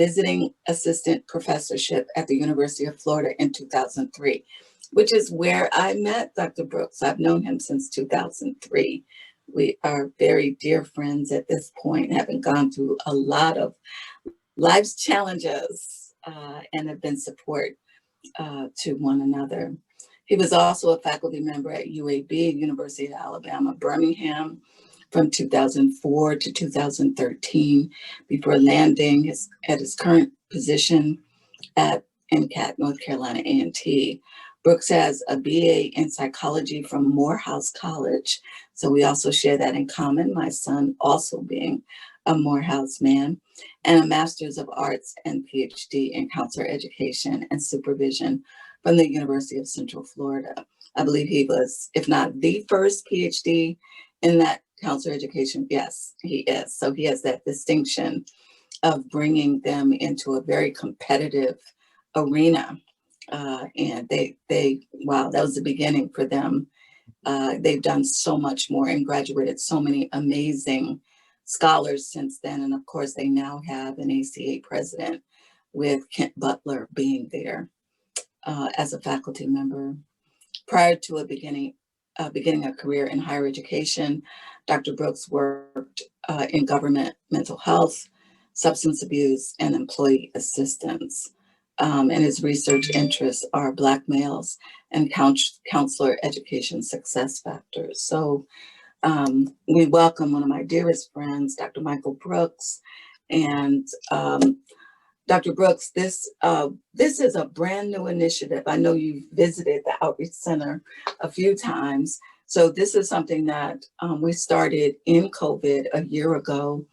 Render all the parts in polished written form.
visiting assistant professorship at the University of Florida in 2003, which is where I met Dr. Brooks. I've known him since 2003. We are very dear friends at this point, having gone through a lot of life's challenges and have been support to one another. He was also a faculty member at UAB, University of Alabama, Birmingham, from 2004 to 2013, before landing at his current position at NCAT, North Carolina A&T. Brooks has a BA in psychology from Morehouse College, so we also share that in common, my son also being a Morehouse man, and a Master's of Arts and Ph.D. in Counselor Education and Supervision from the University of Central Florida. I believe he was, if not the first PhD in that counselor education, yes, he is. So he has that distinction of bringing them into a very competitive arena. And wow, that was the beginning for them. They've done so much more and graduated so many amazing scholars since then. And of course, they now have an ACA president with Kent Butler being there as a faculty member. Prior to beginning a career in higher education, Dr. Brooks worked in government, mental health, substance abuse, and employee assistance. And his research interests are Black males and counselor education success factors. So we welcome one of my dearest friends, Dr. Michael Brooks. And Dr. Brooks, this is a brand new initiative. I know you've visited the Outreach Center a few times. So this is something that we started in COVID a year ago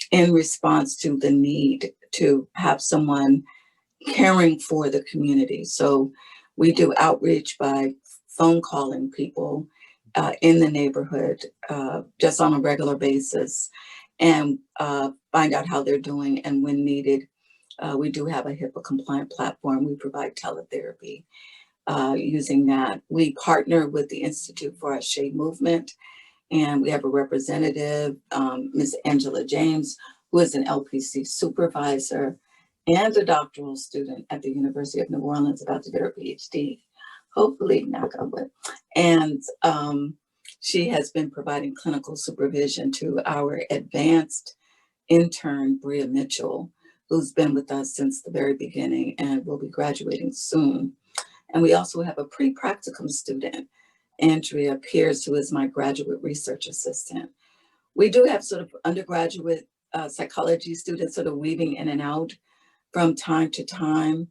in response to the need to have someone caring for the community. So we do outreach by phone calling people in the neighborhood just on a regular basis and find out how they're doing, and when needed, we do have a HIPAA compliant platform. We provide teletherapy using that. We partner with the Institute for a Shade Movement, and we have a representative, Ms. Angela James, who is an LPC supervisor and a doctoral student at the University of New Orleans, about to get her PhD, hopefully, knock on wood. And she has been providing clinical supervision to our advanced intern, Bria Mitchell, who's been with us since the very beginning and will be graduating soon. And we also have a pre-practicum student, Andrea Pierce, who is my graduate research assistant. We do have sort of undergraduate psychology students sort of weaving in and out from time to time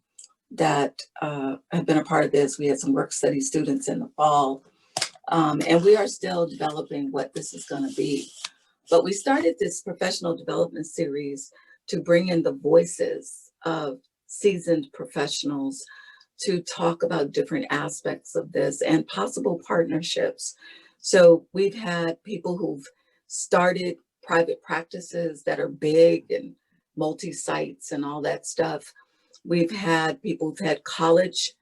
that have been a part of this. We had some work study students in the fall, and we are still developing what this is going to be. But we started this professional development series to bring in the voices of seasoned professionals to talk about different aspects of this and possible partnerships. So we've had people who've started private practices that are big and multi-sites and all that stuff. We've had people who've had college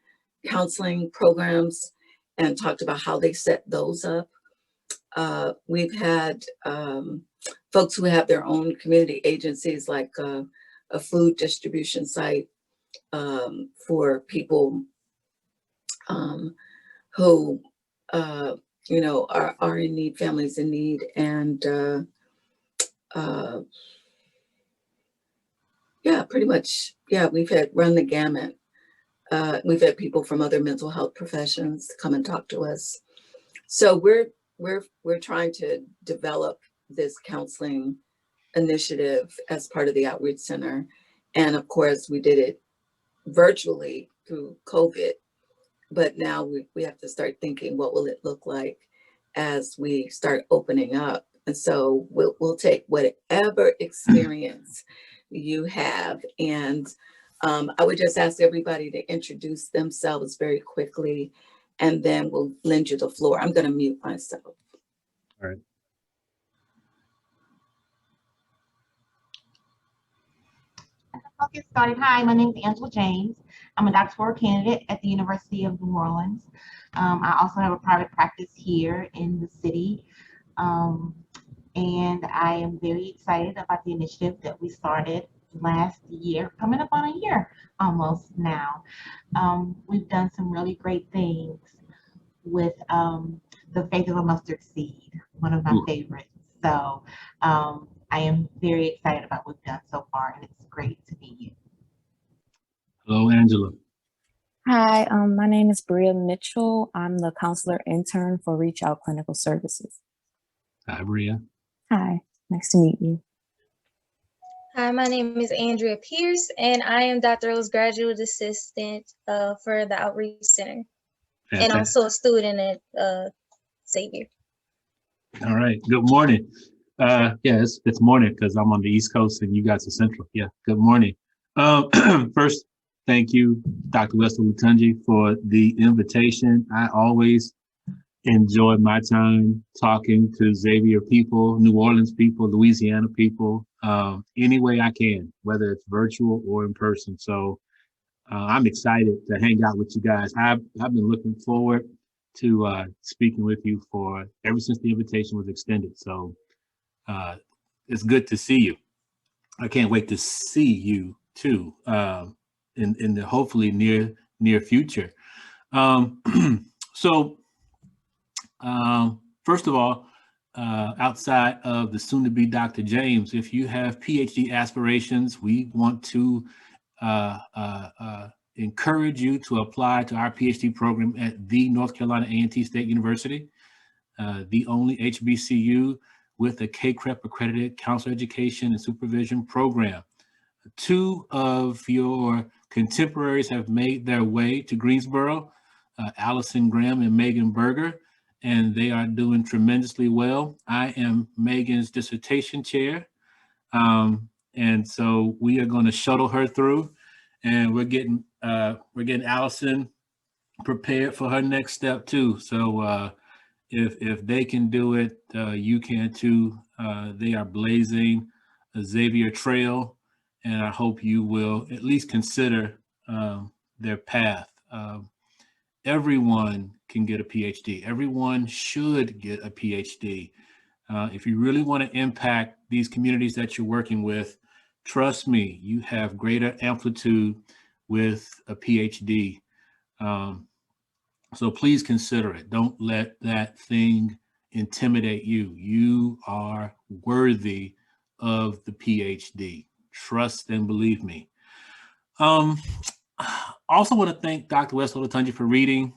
counseling programs and talked about how they set those up. We've had folks who have their own community agencies, like a food distribution site for people who, you know, are in need, families in need, and yeah, pretty much, yeah, we've had run the gamut. We've had people from other mental health professions come and talk to us. So we're trying to develop this counseling initiative as part of the Outreach Center. And of course, we did it virtually through COVID, but now we have to start thinking, what will it look like as we start opening up? And so we'll take whatever experience you have. And I would just ask everybody to introduce themselves very quickly, and then we'll lend you the floor. I'm going to mute myself. All right. I'll get started. Hi, my name is Angela James. I'm a doctoral candidate at the University of New Orleans. I also have a private practice here in the city. And I am very excited about the initiative that we started last year, coming up on a year almost now. We've done some really great things with the faith of a mustard seed, one of my Ooh. favorites. So I am very excited about what we've done so far, and it's great to meet you. Hello, Angela. Hi, my name is Bria Mitchell. I'm the counselor intern for Reach Out Clinical Services. Hi, Bria. Hi, nice to meet you. Hi, my name is Andrea Pierce, and I am Dr. O's graduate assistant for the Outreach Center, and Fantastic. also a student at Xavier. All right. Good morning. Yeah, it's morning because I'm on the East Coast and you guys are Central. Yeah. Good morning. First, thank you, Dr. Wesley Lutunji, for the invitation. I always enjoy my time talking to Xavier people, New Orleans people, Louisiana people, any way I can, whether it's virtual or in person. So I'm excited to hang out with you guys. I've been looking forward to speaking with you for ever since the invitation was extended. So it's good to see you. I can't wait to see you too in the hopefully near future. So first of all, outside of the soon-to-be Dr. James, if you have PhD aspirations, we want to encourage you to apply to our PhD program at the North Carolina A&T State University, the only HBCU with a CACREP accredited counselor education and supervision program. Two of your contemporaries have made their way to Greensboro, Allison Graham and Megan Berger, and they are doing tremendously well. I am Megan's dissertation chair. And so we are going to shuttle her through, and we're getting Allison prepared for her next step too. So if they can do it, you can too. They are blazing a Xavier trail, and I hope you will at least consider their path. Everyone can get a PhD. Everyone should get a PhD. If you really want to impact these communities that you're working with, trust me, you have greater amplitude with a PhD. So please consider it. Don't let that thing intimidate you. You are worthy of the PhD. Trust and believe me. Also want to thank Dr. Wesley Lutunji for reading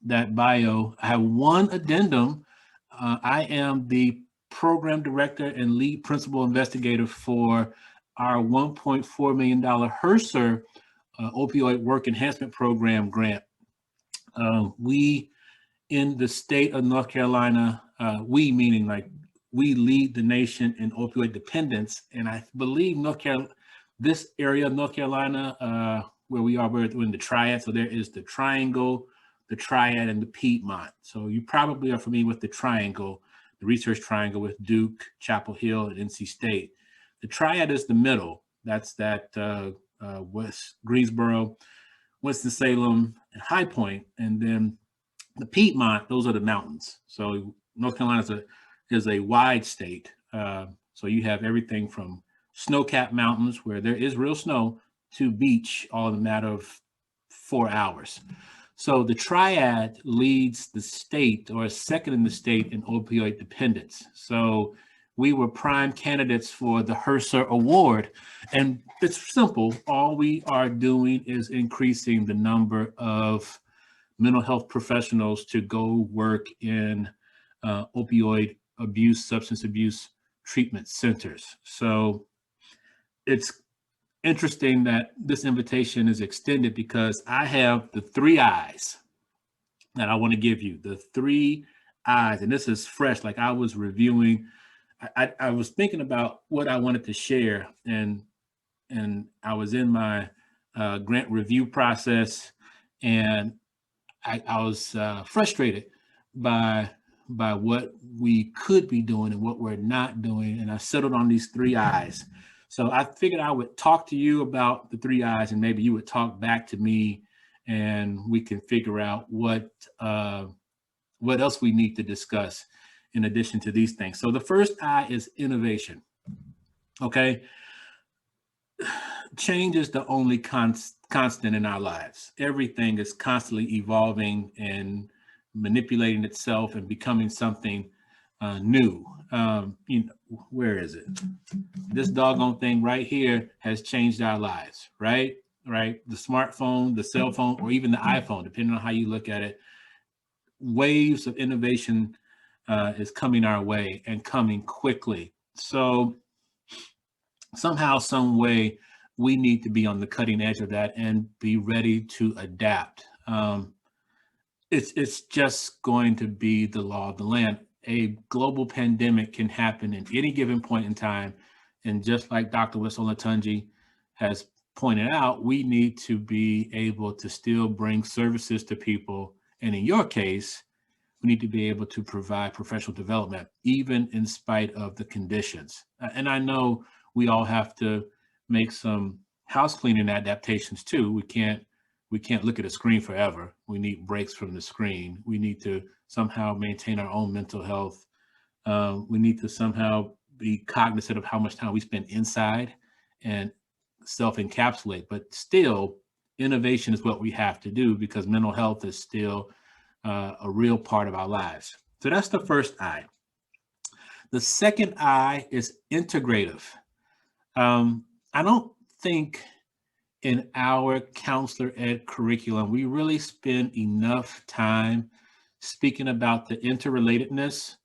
that bio. I have one addendum. I am the program director and lead principal investigator for our $1.4 million HRSA opioid work enhancement program grant. We in the state of North Carolina, we meaning like we lead the nation in opioid dependence. And I believe this area of North Carolina, where we are, we're in the triad. So there is the triangle, the triad, and the Piedmont. So you probably are familiar with the triangle, the research triangle with Duke, Chapel Hill, and NC State. The triad is the middle. That's that West Greensboro, Winston-Salem, and High Point. And then the Piedmont, those are the mountains. So North Carolina is a wide state. So you have everything from snow-capped mountains where there is real snow to beach all in a matter of 4 hours. So the triad leads the state, or is second in the state, in opioid dependence. So we were prime candidates for the HRSA award. And it's simple. All we are doing is increasing the number of mental health professionals to go work in opioid abuse, substance abuse treatment centers. So it's interesting that this invitation is extended because I have the 3 eyes that I want to give you, the 3 eyes. And this is fresh. Like I was reviewing, I was thinking about what I wanted to share, and I was in my grant review process, and I was frustrated by what we could be doing and what we're not doing. And I settled on these 3 eyes. So I figured I would talk to you about the 3 eyes, and maybe you would talk back to me, and we can figure out what else we need to discuss in addition to these things. So the first I is innovation. Okay. change is the only constant in our lives. Everything is constantly evolving and manipulating itself and becoming something new. Where is it? This doggone thing right here has changed our lives, right? Right? The smartphone, the cell phone, or even the iPhone, depending on how you look at it. Waves of innovation is coming our way and coming quickly. So somehow, some way, we need to be on the cutting edge of that and be ready to adapt. It's just going to be the law of the land. A global pandemic can happen at any given point in time. And just like Dr. Wessel-Latunji has pointed out, we need to be able to still bring services to people. And in your case, we need to be able to provide professional development, even in spite of the conditions. And I know we all have to make some house cleaning adaptations too. We can't look at a screen forever. We need breaks from the screen. We need to somehow maintain our own mental health. We need to somehow be cognizant of how much time we spend inside and self-encapsulate. But still, innovation is what we have to do because mental health is still a real part of our lives. So that's the first I. The second I is integrative. I don't think in our counselor ed curriculum, we really spend enough time speaking about the interrelatedness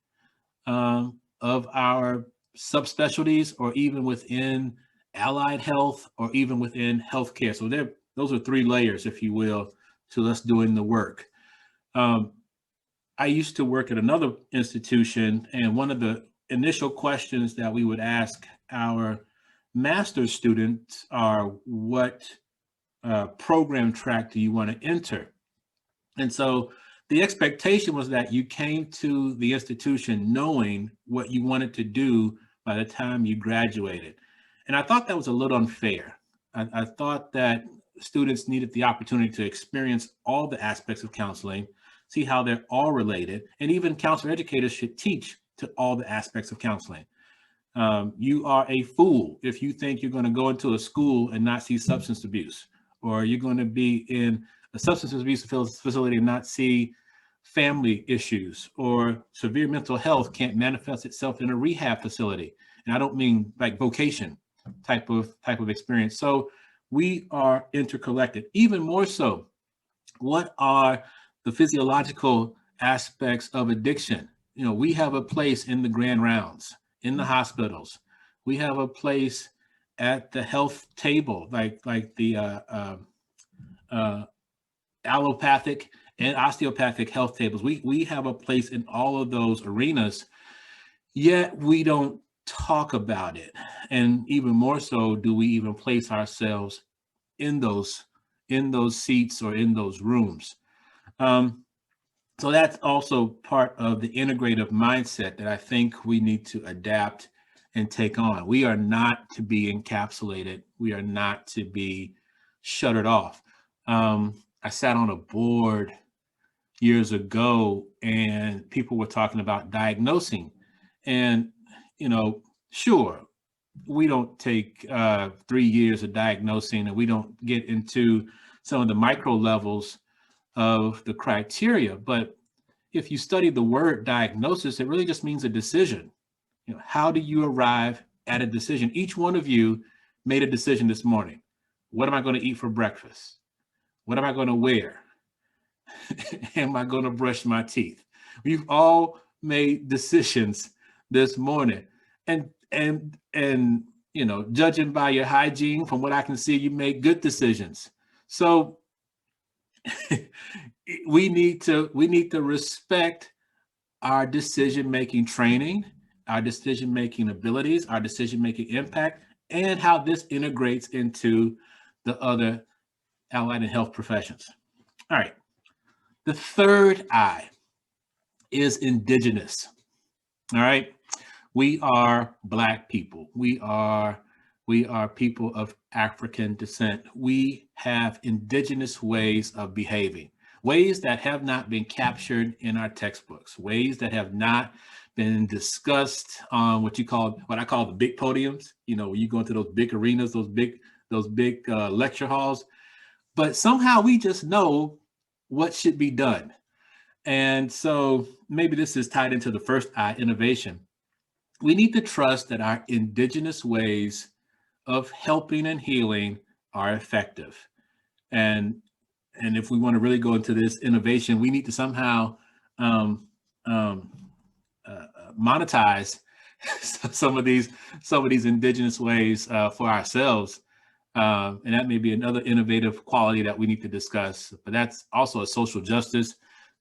of our subspecialties, or even within allied health, or even within healthcare. So those are three layers, if you will, to us doing the work. I used to work at another institution, and one of the initial questions that we would ask our master's students are, what program track do you want to enter? And so the expectation was that you came to the institution knowing what you wanted to do by the time you graduated. And I thought that was a little unfair. I thought that students needed the opportunity to experience all the aspects of counseling, see how they're all related, and even counselor educators should teach to all the aspects of counseling. You are a fool if you think you're going to go into a school and not see substance abuse, or you're going to be in a substance abuse facility and not see family issues, or severe mental health can't manifest itself in a rehab facility. And I don't mean like vocation type of experience. So we are interconnected. Even more so, what are the physiological aspects of addiction? You know, we have a place in the grand rounds, in the hospitals. We have a place at the health table, like the allopathic and osteopathic health tables. We have a place in all of those arenas, yet we don't talk about it. And even more so, do we even place ourselves in those seats or in those rooms? So that's also part of the integrative mindset that I think we need to adapt and take on. We are not to be encapsulated. We are not to be shuttered off. I sat on a board years ago and people were talking about diagnosing. And, you know, sure, we don't take 3 years of diagnosing, and we don't get into some of the micro levels of the criteria. But if you study the word diagnosis, it really just means a decision. You know, how do you arrive at a decision? Each one of you made a decision this morning. What am I going to eat for breakfast? What am I going to wear? Am I going to brush my teeth? We've all made decisions this morning. And you know, judging by your hygiene, from what I can see, you make good decisions. So we need to respect our decision-making training, our decision-making abilities, our decision-making impact, and how this integrates into the other allied and health professions. All right. The third I is Indigenous. All right. We are Black people. We are people of African descent. We have Indigenous ways of behaving. ways that have not been captured in our textbooks, ways that have not been discussed on what I call the big podiums. You know, when you go into those big arenas, those big lecture halls. But somehow we just know what should be done. And so maybe this is tied into the first I, innovation. We need to trust that our indigenous ways of helping and healing are effective. And if we want to really go into this innovation, we need to somehow monetize some of these indigenous ways for ourselves. And that may be another innovative quality that we need to discuss. But that's also a social justice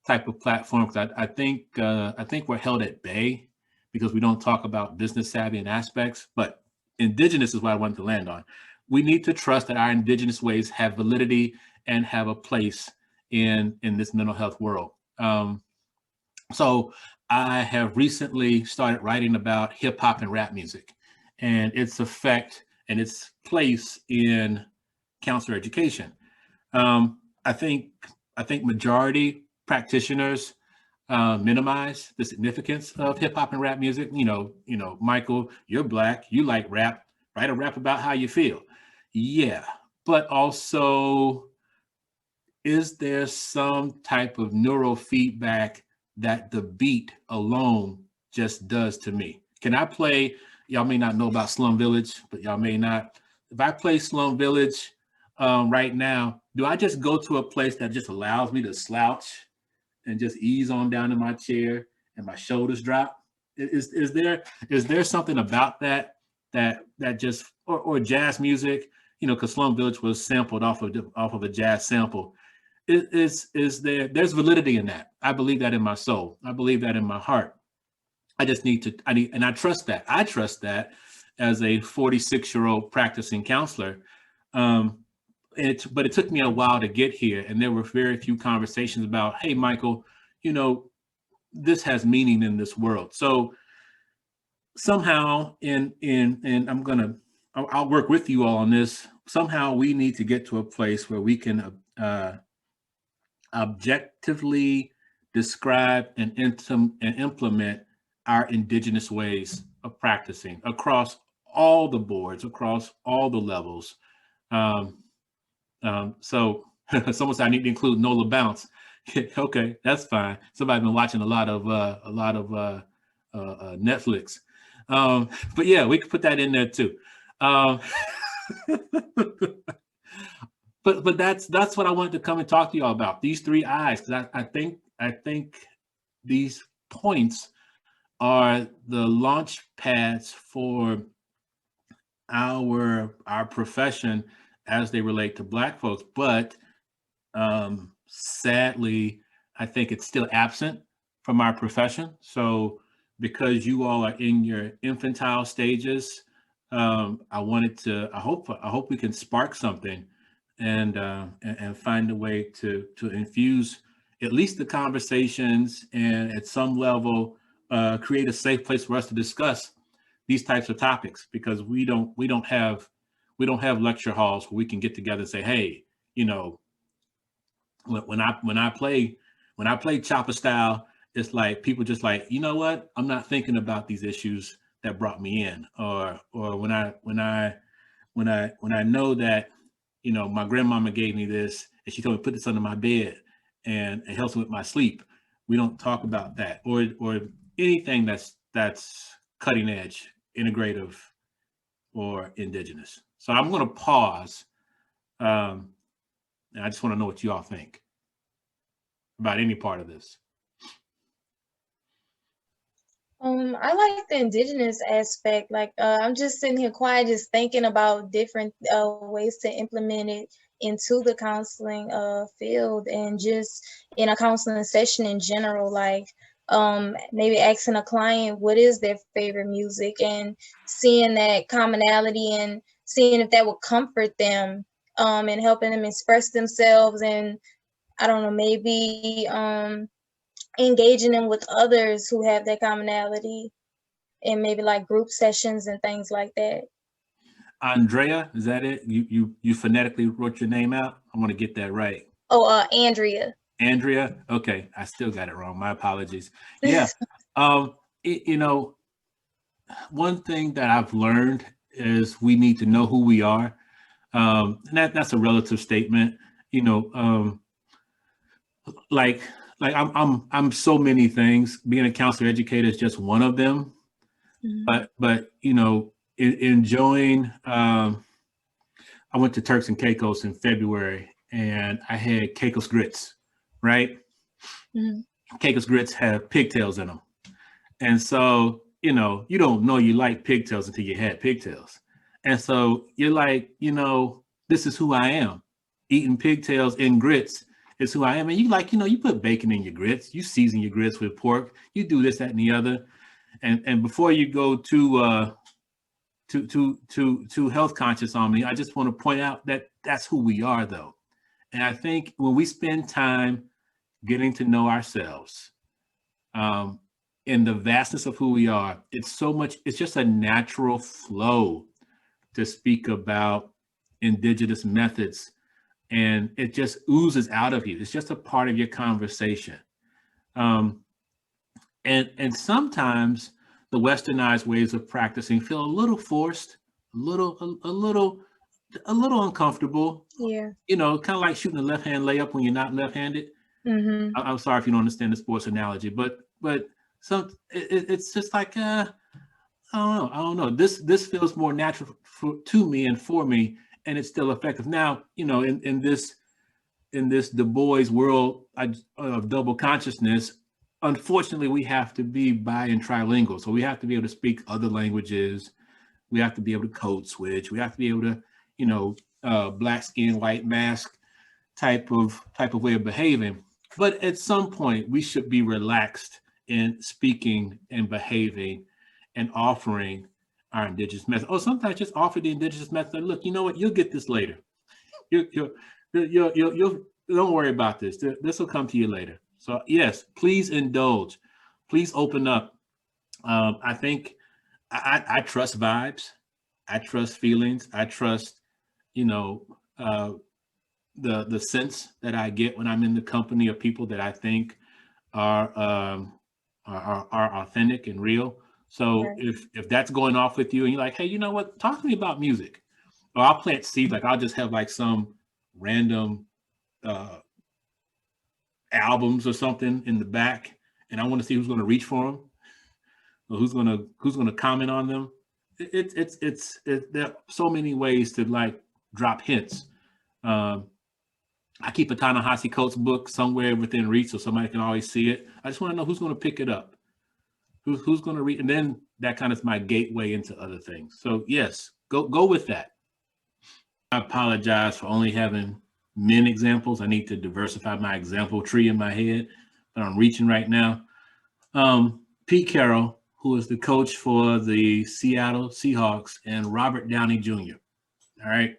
type of platform, because I think we're held at bay because we don't talk about business savvy and aspects. But indigenous is what I wanted to land on. We need to trust that our indigenous ways have validity and have a place in this mental health world. So I have recently started writing about hip hop and rap music and its effect and its place in counselor education. I think majority practitioners minimize the significance of hip hop and rap music. You know, Michael, you're Black, you like rap, write a rap about how you feel. Yeah, but also, is there some type of neurofeedback that the beat alone just does to me? Can I play, y'all may not know about Slum Village, but y'all may not. If I play Slum Village right now, do I just go to a place that just allows me to slouch and just ease on down in my chair and my shoulders drop? Is there something about that just, or jazz music, you know, because Slum Village was sampled off of a jazz sample. There's validity in that. I believe that in my soul. I believe that in my heart. I trust that. I trust that as a 46-year-old practicing counselor. But it took me a while to get here. And there were very few conversations about, hey, Michael, you know, this has meaning in this world. So somehow I'll work with you all on this. Somehow we need to get to a place where we can objectively describe and implement our indigenous ways of practicing across all the boards, across all the levels. So someone said I need to include Nola Bounce. Okay, that's fine. Somebody's been watching a lot of Netflix. But yeah, we could put that in there too. But that's what I wanted to come and talk to y'all about, these three I's, because I think these points are the launch pads for our profession as they relate to Black folks. But sadly, I think it's still absent from our profession. So because you all are in your infantile stages, I hope we can spark something and find a way to infuse at least the conversations, and at some level create a safe place for us to discuss these types of topics, because we don't have lecture halls where we can get together and say, hey, you know, when I play chopper style, it's like people just like, you know what, I'm not thinking about these issues that brought me in, or when I know that, you know, my grandmama gave me this and she told me put this under my bed and it helps with my sleep. We don't talk about that, or anything that's cutting edge, integrative, or indigenous. So I'm going to pause. And I just want to know what you all think about any part of this. I like the indigenous aspect. Like, I'm just sitting here quiet, just thinking about different ways to implement it into the counseling field, and just in a counseling session in general. Like, maybe asking a client what is their favorite music, and seeing that commonality and seeing if that would comfort them, and helping them express themselves. And I don't know, maybe engaging them with others who have that commonality, and maybe like group sessions and things like that. Andrea, is that it? You phonetically wrote your name out? I want to get that right. Oh, Andrea. Andrea. Okay, I still got it wrong. My apologies. Yeah. You know, one thing that I've learned is we need to know who we are. And that's a relative statement. You know, like I'm so many things. Being a counselor educator is just one of them. Mhm. But you know, enjoying. I went to Turks and Caicos in February, and I had Caicos grits, right? Mhm. Caicos grits have pigtails in them, and so you know you don't know you like pigtails until you had pigtails, and so you're like, you know, this is who I am. Eating pigtails in grits is who I am, and you like, you know, you put bacon in your grits, you season your grits with pork, you do this, that, and the other, and before you go to health conscious on me, I just want to point out that that's who we are, though. And I think when we spend time getting to know ourselves, um, in the vastness of who we are, it's so much, it's just a natural flow to speak about indigenous methods. And it just oozes out of you. It's just a part of your conversation. Um, and sometimes the westernized ways of practicing feel a little forced, a little uncomfortable, Yeah. you know, kind of like shooting a left hand layup when you're not left-handed. Mhm. I'm sorry if you don't understand the sports analogy, but it's just like I don't know. This feels more natural to me and for me, and it's still effective. Now, you know, in this Du Bois world of double consciousness, unfortunately, we have to be bi and trilingual. So we have to be able to speak other languages. We have to be able to code switch. We have to be able to, you know, black skin, white mask type of way of behaving. But at some point, we should be relaxed in speaking and behaving and offering our indigenous method. Or sometimes just offer the indigenous method. Look, you know what? You'll get this later. You'll don't worry about this. This will come to you later. So yes, please indulge. Please open up. I think I trust vibes. I trust feelings. I trust, you know, the sense that I get when I'm in the company of people that I think are are authentic and real. So Right. if that's going off with you and you're like, hey, you know what? Talk to me about music. Or I'll plant seeds. Like I'll just have like some random uh, albums or something in the back, and I want to see who's going to reach for them or who's gonna comment on them. There are so many ways to like drop hints. Um, I keep a Ta-Nehisi Coates book somewhere within reach so somebody can always see it. I just want to know who's going to pick it up, who's going to read, and then that kind of is my gateway into other things. So yes, go with that. I apologize for only having men examples. I need to diversify my example tree in my head, but I'm reaching right now. Pete Carroll, who is the coach for the Seattle Seahawks, and Robert Downey Jr. All right.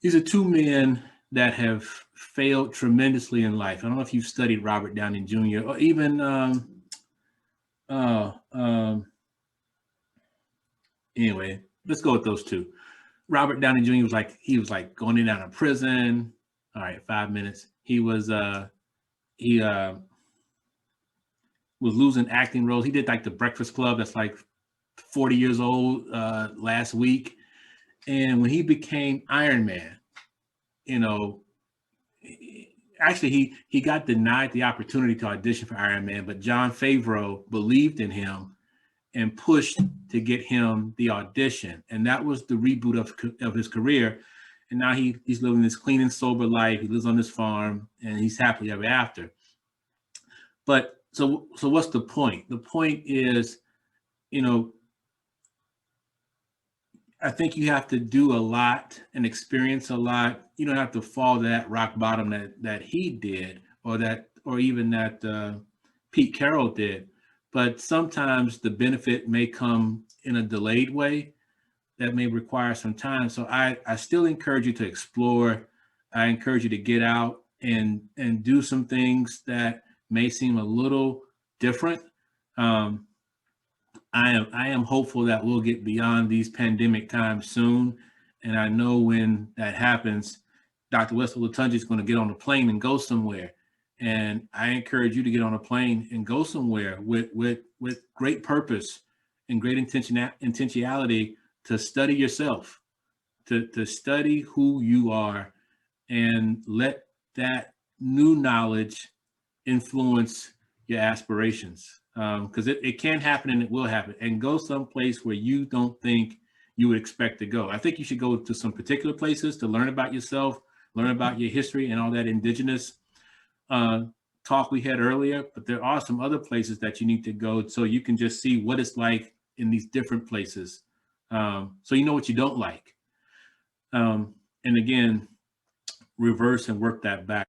These are two men that have failed tremendously in life. I don't know if you've studied Robert Downey Jr. or even uh, um, anyway, let's go with those two. Robert Downey Jr. was like going in and out of prison. All right, 5 minutes. He was losing acting roles. He did like the Breakfast Club. That's like 40 years old last week. And when he became Iron Man, you know, actually he got denied the opportunity to audition for Iron Man, but Jon Favreau believed in him and pushed to get him the audition, and that was the reboot of his career. And now he's living this clean and sober life. He lives on this farm, and he's happily ever after. But so what's the point? The point is, you know, I think you have to do a lot and experience a lot. You don't have to fall to that rock bottom that he did, or even that Pete Carroll did. But sometimes the benefit may come in a delayed way that may require some time. So I still encourage you to explore. I encourage you to get out and do some things that may seem a little different. Um, I am hopeful that we'll get beyond these pandemic times soon. And I know when that happens, Dr. Wessel Latunji is going to get on a plane and go somewhere. And I encourage you to get on a plane and go somewhere with great purpose and great intentionality to study yourself, to study who you are, and let that new knowledge influence your aspirations. Because it can happen and it will happen. And go someplace where you don't think you would expect to go. I think you should go to some particular places to learn about yourself, learn about your history and all that indigenous talk we had earlier. But there are some other places that you need to go so you can just see what it's like in these different places. So you know what you don't like. And again, reverse and work that back.